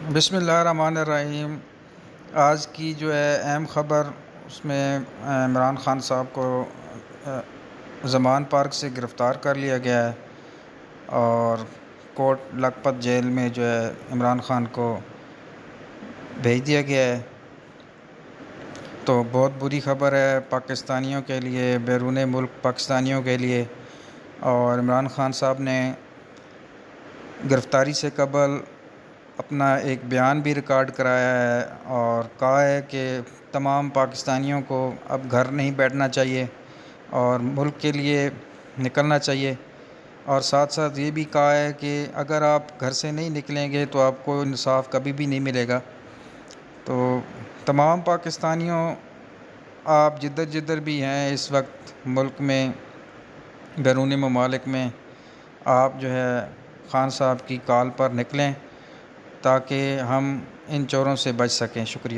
بسم اللہ الرحمن الرحیم۔ آج کی جو ہے اہم خبر، اس میں عمران خان صاحب کو زمان پارک سے گرفتار کر لیا گیا ہے اور کوٹ لکھپت جیل میں جو ہے عمران خان کو بھیج دیا گیا ہے۔ تو بہت بری خبر ہے پاکستانیوں کے لیے، بیرون ملک پاکستانیوں کے لیے۔ اور عمران خان صاحب نے گرفتاری سے قبل اپنا ایک بیان بھی ریکارڈ کرایا ہے اور کہا ہے کہ تمام پاکستانیوں کو اب گھر نہیں بیٹھنا چاہیے اور ملک کے لیے نکلنا چاہیے، اور ساتھ ساتھ یہ بھی کہا ہے کہ اگر آپ گھر سے نہیں نکلیں گے تو آپ کو انصاف کبھی بھی نہیں ملے گا۔ تو تمام پاکستانیوں، آپ جدھر جدھر بھی ہیں اس وقت ملک میں، بیرون ممالک میں، آپ جو ہے خان صاحب کی کال پر نکلیں تاکہ ہم ان چوروں سے بچ سکیں۔ شکریہ۔